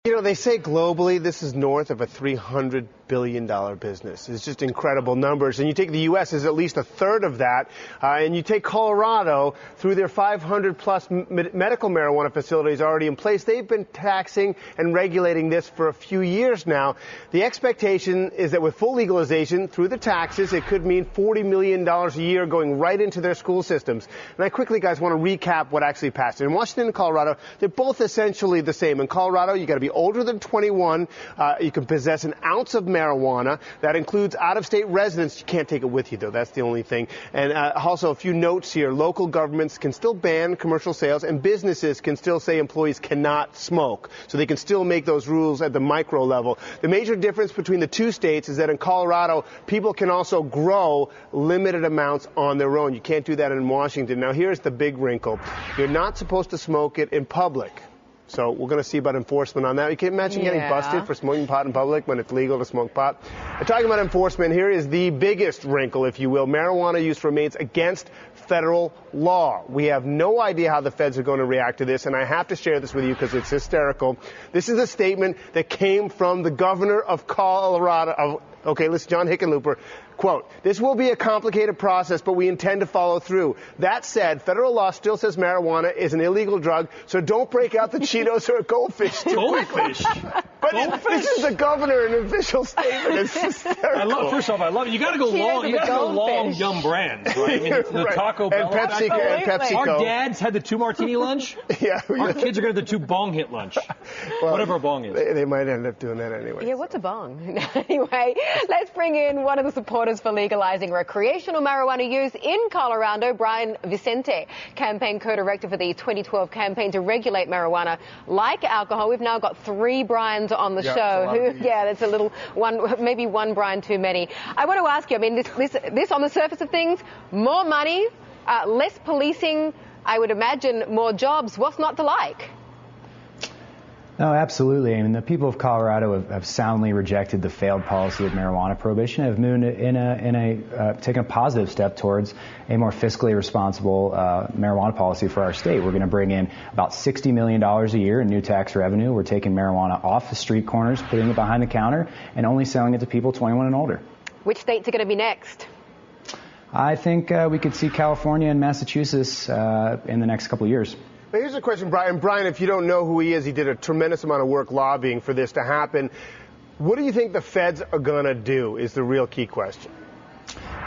You know, they say globally this is north of a $300 billion business. It's just incredible numbers. And you take the U.S. is at least a third of that. And you take Colorado through their 500-plus medical marijuana facilities already in place. They've been taxing and regulating this for a few years now. The expectation is that with full legalization through the taxes, it could mean $40 million a year going right into their school systems. And I quickly, guys, want to recap what actually passed. In Washington and Colorado, they're both essentially the same. In Colorado, you got to be older than 21. You can possess an ounce of marijuana. That includes out-of-state residents. You can't take it with you, though. That's the only thing. And also a few notes here. Local governments can still ban commercial sales, and businesses can still say employees cannot smoke. So they can still make those rules at the micro level. The major difference between the two states is that in Colorado, people can also grow limited amounts on their own. You can't do that in Washington. Now, here's the big wrinkle. You're not supposed to smoke it in public. So we're going to see about enforcement on that. You can imagine getting busted for smoking pot in public when it's legal to smoke pot. And talking about enforcement, here is the biggest wrinkle, if you will. Marijuana use remains against federal law. We have no idea how the feds are going to react to this, and I have to share this with you because it's hysterical. This is a statement that came from the governor of Colorado. John Hickenlooper. Quote, "This will be a complicated process, but we intend to follow through. That said, federal law still says marijuana is an illegal drug, so don't break out the Cheetos or goldfish too quickly." But this is the governor in an official statement. It's hysterical. First off, I love it. You got to go long. You got to go long, yum brands, right? I mean, the Taco Bell and PepsiCo. Our dads had the 2 martini lunch. Our kids are going to have the 2 bong hit lunch. Well, whatever a bong is. They might end up doing that anyway. Yeah, what's a bong? Anyway, let's bring in one of the supporters for legalizing recreational marijuana use in Colorado, Brian Vicente, campaign co-director for the 2012 campaign to regulate marijuana like alcohol. We've now got 3 Brians on the show. That's a little one, maybe one Brian too many. I want to ask you, I mean, this on the surface of things, more money, less policing, I would imagine more jobs. What's not to like? No, absolutely. I mean, the people of Colorado have soundly rejected the failed policy of marijuana prohibition and have moved taken a positive step towards a more fiscally responsible marijuana policy for our state. We're going to bring in about $60 million a year in new tax revenue. We're taking marijuana off the street corners, putting it behind the counter, and only selling it to people 21 and older. Which states are going to be next? I think we could see California and Massachusetts in the next couple of years. But here's a question, Brian. Brian, if you don't know who he is, he did a tremendous amount of work lobbying for this to happen. What do you think the feds are going to do is the real key question.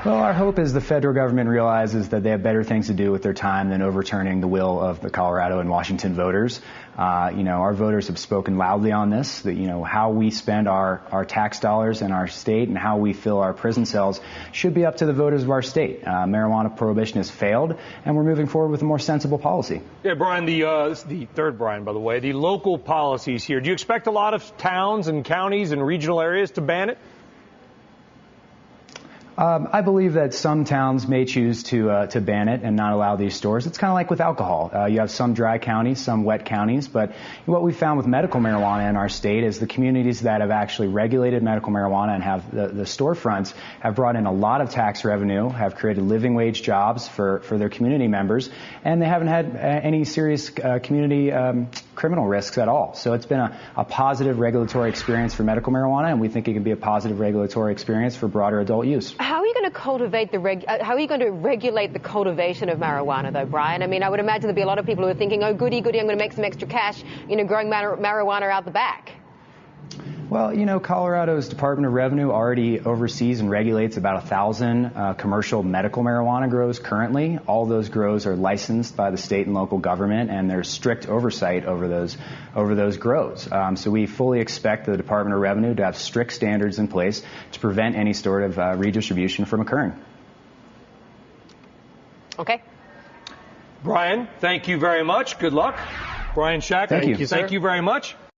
Well, our hope is the federal government realizes that they have better things to do with their time than overturning the will of the Colorado and Washington voters. Our voters have spoken loudly on this, that, how we spend our tax dollars in our state and how we fill our prison cells should be up to the voters of our state. Marijuana prohibition has failed, and we're moving forward with a more sensible policy. Yeah, Brian, this is the third Brian, by the way, the local policies here. Do you expect a lot of towns and counties and regional areas to ban it? I believe that some towns may choose to ban it and not allow these stores. It's kind of like with alcohol. You have some dry counties, some wet counties, but what we found with medical marijuana in our state is the communities that have actually regulated medical marijuana and have the storefronts have brought in a lot of tax revenue, have created living wage jobs for their community members, and they haven't had any serious community criminal risks at all. So it's been a positive regulatory experience for medical marijuana, and we think it can be a positive regulatory experience for broader adult use. How are you going to how are you going to regulate the cultivation of marijuana, though, Brian? I mean, I would imagine there'd be a lot of people who are thinking, oh, goody, I'm going to make some extra cash, growing marijuana out the back. Well, Colorado's Department of Revenue already oversees and regulates about 1,000 commercial medical marijuana grows currently. All those grows are licensed by the state and local government, and there's strict oversight over those grows. So we fully expect the Department of Revenue to have strict standards in place to prevent any sort of redistribution from occurring. Okay. Brian, thank you very much. Good luck. Brian Shack, thank you very much.